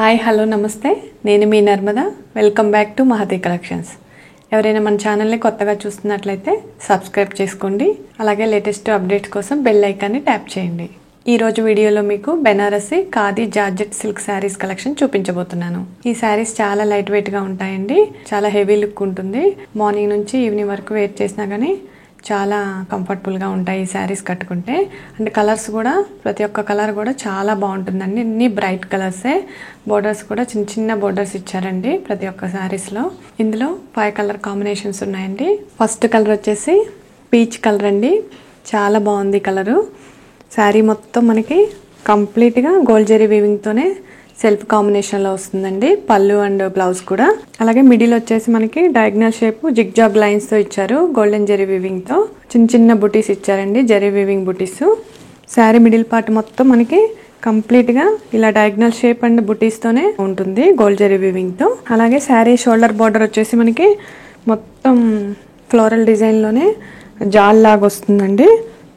Hi hello నమస్తే నేను మీ Narmada welcome back to Mahathi collections. ఎవరైనా మన ఛానల్ని కొత్తగా చూస్తున్నట్లయితే సబ్స్క్రైబ్ చేసుకోండి. అలాగే లేటెస్ట్ అప్డేట్స్ కోసం బెల్ ఐకాన్ని ట్యాప్ చేయండి. ఈ రోజు వీడియోలో మీకు Banarasi khadi georgette silk sarees collection చూపించబోతున్నాను. ఈ శారీస్ చాలా లైట్ వెయిట్ గా ఉంటాయండి. చాలా హెవీ లుక్ ఉంటుంది. మార్నింగ్ నుంచి ఈవినింగ్ వరకు వేర్ చేసినా కానీ చాలా కంఫర్టబుల్గా ఉంటాయి ఈ శారీస్ కట్టుకుంటే. అండ్ కలర్స్ కూడా ప్రతి ఒక్క కలర్ కూడా చాలా బాగుంటుందండి. అన్ని బ్రైట్ కలర్సే. బోర్డర్స్ కూడా చిన్న చిన్న బోర్డర్స్ ఇచ్చారండి ప్రతి ఒక్క శారీస్లో. ఇందులో 5 కలర్ కాంబినేషన్స్ ఉన్నాయండి. ఫస్ట్ కలర్ వచ్చేసి పీచ్ కలర్ అండి. చాలా బాగుంది కలరు. శారీ మొత్తం మనకి కంప్లీట్గా గోల్డ్ జరీ వీవింగ్తోనే సెల్ఫ్ కాంబినేషన్లో వస్తుందండి. పళ్ళు అండ్ బ్లౌజ్ కూడా. అలాగే మిడిల్ వచ్చేసి మనకి డయాగ్నల్ షేప్ జిగ్జాగ్ లైన్స్తో ఇచ్చారు. గోల్డెన్ జరీ వీవింగ్తో చిన్న చిన్న బుటీస్ ఇచ్చారండి. జరీ వీవింగ్ బుటీస్. శారీ మిడిల్ పార్ట్ మొత్తం మనకి కంప్లీట్గా ఇలా డయాగ్నల్ షేప్ అండ్ బుటీస్తోనే ఉంటుంది గోల్డ్ జరీ వీవింగ్తో. అలాగే శారీ షోల్డర్ బార్డర్ వచ్చేసి మనకి మొత్తం ఫ్లోరల్ డిజైన్లోనే జాల్ లాగా వస్తుందండి.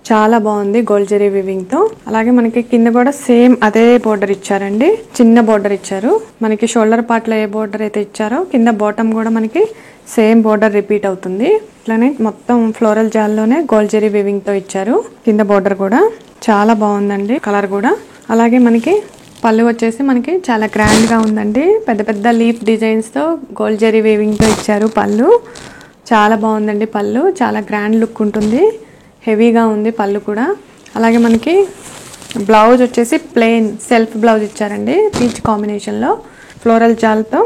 చాలా బాగుంది గోల్డ్ జరీ వీవింగ్తో. అలాగే మనకి కింద కూడా సేమ్ అదే బోర్డర్ ఇచ్చారండి. చిన్న బోర్డర్ ఇచ్చారు. మనకి షోల్డర్ పార్ట్లో ఏ బోర్డర్ అయితే ఇచ్చారో కింద బాటమ్ కూడా మనకి సేమ్ బోర్డర్ రిపీట్ అవుతుంది. ఇట్లానే మొత్తం ఫ్లోరల్ జాల్లోనే గోల్డ్ జరీ వీవింగ్తో ఇచ్చారు. కింద బోర్డర్ కూడా చాలా బాగుందండి కలర్ కూడా. అలాగే మనకి పళ్ళు వచ్చేసి మనకి చాలా గ్రాండ్గా ఉందండి. పెద్ద పెద్ద లీఫ్ డిజైన్స్తో గోల్డ్ జరీ వీవింగ్తో ఇచ్చారు పళ్ళు. చాలా బాగుందండి పళ్ళు. చాలా గ్రాండ్ లుక్ ఉంటుంది. హెవీగా ఉంది పళ్ళు కూడా. అలాగే మనకి బ్లౌజ్ వచ్చేసి ప్లెయిన్ సెల్ఫ్ బ్లౌజ్ ఇచ్చారండి. పీచ్ కాంబినేషన్లో ఫ్లోరల్ జాల్తో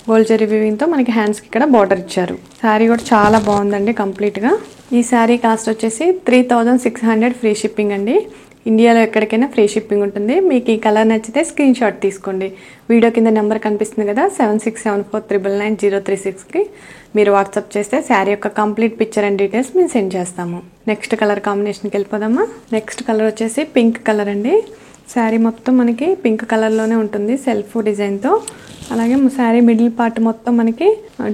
గోల్డ్ జరీ వీవింగ్తో మనకి హ్యాండ్స్కి ఇక్కడ బార్డర్ ఇచ్చారు. శారీ కూడా చాలా బాగుందండి కంప్లీట్గా. ఈ శారీ కాస్ట్ వచ్చేసి 3600 ఫ్రీ షిప్పింగ్ అండి. ఇండియాలో ఎక్కడికైనా ఫ్రీ షిప్పింగ్ ఉంటుంది. మీకు ఈ కలర్ నచ్చితే స్క్రీన్ షాట్ తీసుకోండి. వీడియో కింద నెంబర్ కనిపిస్తుంది కదా 7674999036కి మీరు వాట్సాప్ చేస్తే శారీ యొక్క కంప్లీట్ పిక్చర్ అండ్ డీటెయిల్స్ మేము సెండ్ చేస్తాము. నెక్స్ట్ కలర్ కాంబినేషన్కి వెళ్ళిపోదామా. నెక్స్ట్ కలర్ వచ్చేసి పింక్ కలర్ అండి. శారీ మొత్తం మనకి పింక్ కలర్లోనే ఉంటుంది సెల్ఫ్ డిజైన్తో. అలాగే శారీ మిడిల్ పార్ట్ మొత్తం మనకి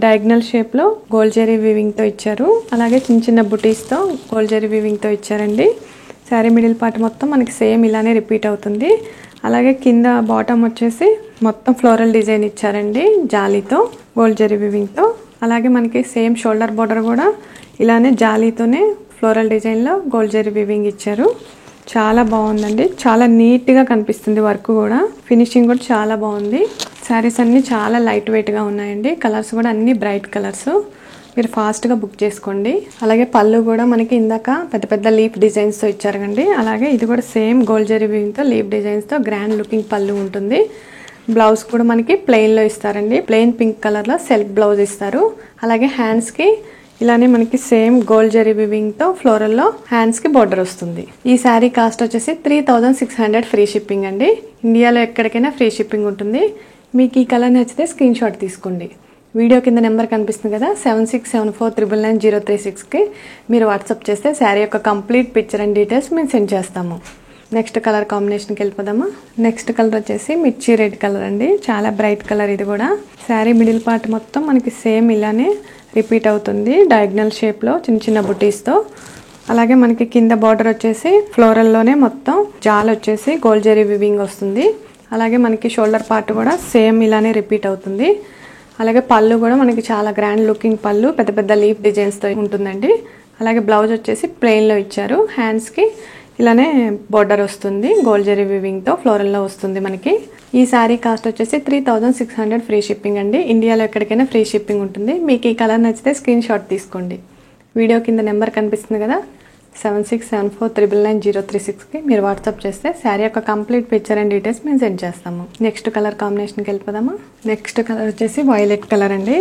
డయాగ్నల్ షేప్లో గోల్డ్ జరీ వీవింగ్తో ఇచ్చారు. అలాగే చిన్న చిన్న బుటీస్తో గోల్డ్ జరీ వీవింగ్తో ఇచ్చారండి. శారీ మిడిల్ పార్ట్ మొత్తం మనకి సేమ్ ఇలానే రిపీట్ అవుతుంది. అలాగే కింద బాటమ్ వచ్చేసి మొత్తం ఫ్లోరల్ డిజైన్ ఇచ్చారండి జాలీతో గోల్డ్ జరీ వీవింగ్తో. అలాగే మనకి సేమ్ షోల్డర్ బార్డర్ కూడా ఇలానే జాలీతోనే ఫ్లోరల్ డిజైన్లో గోల్డ్ జరీ వీవింగ్ ఇచ్చారు. చాలా బాగుందండి. చాలా నీట్గా కనిపిస్తుంది వర్క్ కూడా. ఫినిషింగ్ కూడా చాలా బాగుంది. శారీస్ అన్నీ చాలా లైట్ వెయిట్గా ఉన్నాయండి. కలర్స్ కూడా అన్నీ బ్రైట్ కలర్స్. మీరు ఫాస్ట్గా బుక్ చేసుకోండి. అలాగే పళ్ళు కూడా మనకి ఇందాక పెద్ద పెద్ద లీఫ్ డిజైన్స్తో ఇచ్చారు కండి. అలాగే ఇది కూడా సేమ్ గోల్డ్ జరీ వీవింగ్తో లీఫ్ డిజైన్స్తో గ్రాండ్ లుకింగ్ పళ్ళు ఉంటుంది. బ్లౌజ్ కూడా మనకి ప్లెయిన్లో ఇస్తారండి. ప్లెయిన్ పింక్ కలర్లో సెల్ఫ్ బ్లౌజ్ ఇస్తారు. అలాగే హ్యాండ్స్కి ఇలానే మనకి సేమ్ గోల్డ్ జరీ వీవింగ్తో ఫ్లోరల్లో హ్యాండ్స్కి బార్డర్ వస్తుంది. ఈ శారీ కాస్ట్ వచ్చేసి 3600 ఫ్రీ షిప్పింగ్ అండి. ఇండియాలో ఎక్కడికైనా ఫ్రీ షిప్పింగ్ ఉంటుంది. మీకు ఈ కలర్ నచ్చితే స్క్రీన్ షాట్ తీసుకోండి. వీడియో కింద నెంబర్ కనిపిస్తుంది కదా 7674999036కి మీరు వాట్సాప్ చేస్తే శారీ యొక్క కంప్లీట్ పిక్చర్ అండ్ డీటెయిల్స్ మేము సెండ్ చేస్తాము. నెక్స్ట్ కలర్ కాంబినేషన్కి వెళ్ళిపోదామా. నెక్స్ట్ కలర్ వచ్చేసి మిర్చి రెడ్ కలర్ అండి. చాలా బ్రైట్ కలర్ ఇది కూడా. శారీ మిడిల్ పార్ట్ మొత్తం మనకి సేమ్ ఇలానే రిపీట్ అవుతుంది డయాగ్నల్ షేప్లో చిన్న చిన్న బుటీస్తో. అలాగే మనకి కింద బార్డర్ వచ్చేసి ఫ్లోరల్లోనే మొత్తం జాల్ వచ్చేసి గోల్డ్ జరీ వీవింగ్ వస్తుంది. అలాగే మనకి షోల్డర్ పార్ట్ కూడా సేమ్ ఇలానే రిపీట్ అవుతుంది. అలాగే పళ్ళు కూడా మనకి చాలా గ్రాండ్ లుకింగ్ పళ్ళు పెద్ద పెద్ద లీఫ్ డిజైన్స్తో ఉంటుందండి. అలాగే బ్లౌజ్ వచ్చేసి ప్లెయిన్లో ఇచ్చారు. హ్యాండ్స్కి ఇలానే బార్డర్ వస్తుంది గోల్డ్ జరీ వీవింగ్తో ఫ్లోరల్లో వస్తుంది మనకి. ఈ శారీ కాస్ట్ వచ్చేసి 3600 ఫ్రీ షిప్పింగ్ అండి. ఇండియాలో ఎక్కడికైనా ఫ్రీ షిప్పింగ్ ఉంటుంది. మీకు ఈ కలర్ నచ్చితే స్క్రీన్ షాట్ తీసుకోండి. వీడియో కింద నెంబర్ కనిపిస్తుంది కదా 7674999036కి మీరు వాట్సాప్ చేస్తే శారీ యొక్క కంప్లీట్ పిక్చర్ అండ్ డీటెయిల్స్ మేము సెండ్ చేస్తాము. నెక్స్ట్ కలర్ కాంబినేషన్కి వెళ్ళిపోదామా. నెక్స్ట్ కలర్ వచ్చేసి వైలెట్ కలర్ అండి.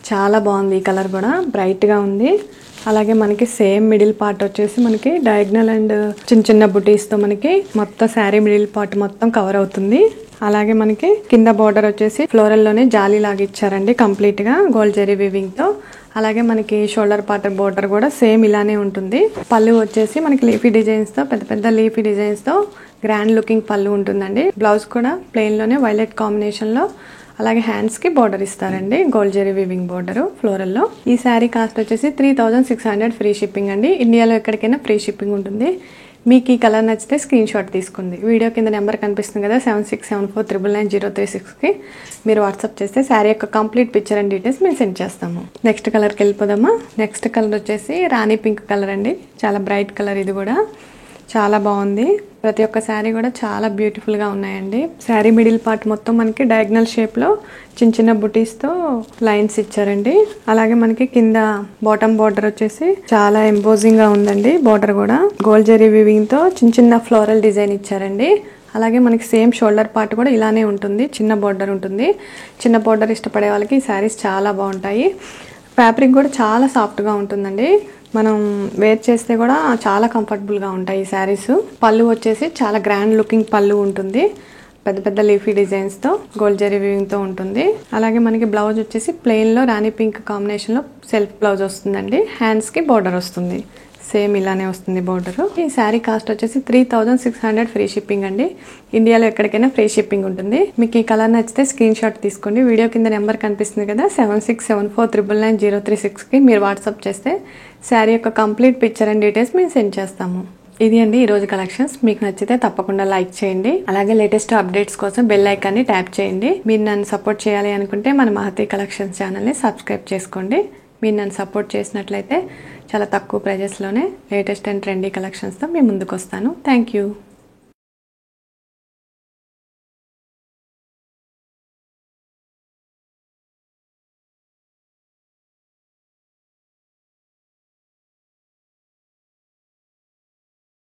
చాలా బాగుంది ఈ కలర్ కూడా. బ్రైట్గా ఉంది. అలాగే మనకి సేమ్ మిడిల్ పార్ట్ వచ్చేసి మనకి డయాగ్నల్ అండ్ చిన్న చిన్న బుటీస్తో మనకి మొత్తం శారీ మిడిల్ పార్ట్ మొత్తం కవర్ అవుతుంది. అలాగే మనకి కింద బార్డర్ వచ్చేసి ఫ్లోరల్లోనే జాలీ లాగా ఇచ్చారండి కంప్లీట్గా గోల్డ్ జరీ వీవింగ్తో. అలాగే మనకి షోల్డర్ పార్ట్ బోర్డర్ కూడా సేమ్ ఇలానే ఉంటుంది. పళ్ళు వచ్చేసి మనకి లీఫీ డిజైన్స్తో పెద్ద పెద్ద లీఫీ డిజైన్స్తో గ్రాండ్ లుకింగ్ పళ్ళు ఉంటుందండి. బ్లౌజ్ కూడా ప్లెయిన్లోనే వైలెట్ కాంబినేషన్లో. అలాగే హ్యాండ్స్కి బార్డర్ ఇస్తారండి గోల్డ్ జరీ వీవింగ్ బార్డర్ ఫ్లోరల్లో. ఈ శారీ కాస్ట్ వచ్చేసి 3600 ఫ్రీ షిప్పింగ్ అండి. ఇండియాలో ఎక్కడికైనా ఫ్రీ షిప్పింగ్ ఉంటుంది. మీకు ఈ కలర్ నచ్చితే స్క్రీన్ షాట్ తీసుకోండి. వీడియో కింద నెంబర్ కనిపిస్తుంది కదా 7674999036కి మీరు వాట్సాప్ చేస్తే శారీ యొక్క కంప్లీట్ పిక్చర్ అండ్ డీటెయిల్స్ మేము సెండ్ చేస్తాము. నెక్స్ట్ కలర్కి వెళ్ళిపోదామా. నెక్స్ట్ కలర్ వచ్చేసి రాణి పింక్ కలర్ అండి. చాలా బ్రైట్ కలర్, ఇది కూడా చాలా బాగుంది. ప్రతి ఒక్క శారీ కూడా చాలా బ్యూటిఫుల్గా ఉన్నాయండి. శారీ మిడిల్ పార్ట్ మొత్తం మనకి డయాగ్నల్ షేప్లో చిన్న చిన్న బుటీస్తో లైన్స్ ఇచ్చారండి. అలాగే మనకి కింద బాటమ్ బార్డర్ వచ్చేసి చాలా ఎంబోజింగ్గా ఉందండి. బార్డర్ కూడా గోల్డ్ జరీ వీవింగ్తో చిన్న చిన్న ఫ్లోరల్ డిజైన్ ఇచ్చారండి. అలాగే మనకి సేమ్ షోల్డర్ పార్ట్ కూడా ఇలానే ఉంటుంది, చిన్న బార్డర్ ఉంటుంది. చిన్న బార్డర్ ఇష్టపడే వాళ్ళకి ఈ శారీస్ చాలా బాగుంటాయి. ఫ్యాబ్రిక్ కూడా చాలా సాఫ్ట్గా ఉంటుందండి. మనం వేర్ చేస్తే కూడా చాలా కంఫర్టబుల్గా ఉంటాయి ఈ శారీస్. పళ్ళు వచ్చేసి చాలా గ్రాండ్ లుకింగ్ పళ్ళు ఉంటుంది. పెద్ద పెద్ద లీఫీ డిజైన్స్తో గోల్డ్ జరీ వీవింగ్తో ఉంటుంది. అలాగే మనకి బ్లౌజ్ వచ్చేసి ప్లెయిన్లో రాణి పింక్ కాంబినేషన్లో సెల్ఫ్ బ్లౌజ్ వస్తుందండి. హ్యాండ్స్కి బార్డర్ వస్తుంది, సేమ్ ఇలానే వస్తుంది బార్డర్. ఈ శారీ కాస్ట్ వచ్చేసి 3600 ఫ్రీ షిప్పింగ్ అండి. ఇండియాలో ఎక్కడికైనా ఫ్రీ షిప్పింగ్ ఉంటుంది. మీకు ఈ కలర్ నచ్చితే స్క్రీన్ షాట్ తీసుకోండి. వీడియో కింద నెంబర్ కనిపిస్తుంది కదా 7674999036కి మీరు వాట్సాప్ చేస్తే శారీ యొక్క కంప్లీట్ పిక్చర్ అండ్ డీటెయిల్స్ మేము సెండ్ చేస్తాము. ఇది అండి ఈరోజు కలెక్షన్స్. మీకు నచ్చితే తప్పకుండా లైక్ చేయండి. అలాగే లేటెస్ట్ అప్డేట్స్ కోసం బెల్ ఐకాన్ని ట్యాప్ చేయండి. మీరు నన్ను సపోర్ట్ చేయాలి అనుకుంటే మన మహతి కలెక్షన్స్ ఛానల్ని సబ్స్క్రైబ్ చేసుకోండి. మీరు నన్ను సపోర్ట్ చేసినట్లయితే చాలా తక్కువ ప్రైజెస్లోనే లేటెస్ట్ అండ్ ట్రెండీ కలెక్షన్స్తో మీ ముందుకు వస్తాను. Thank you.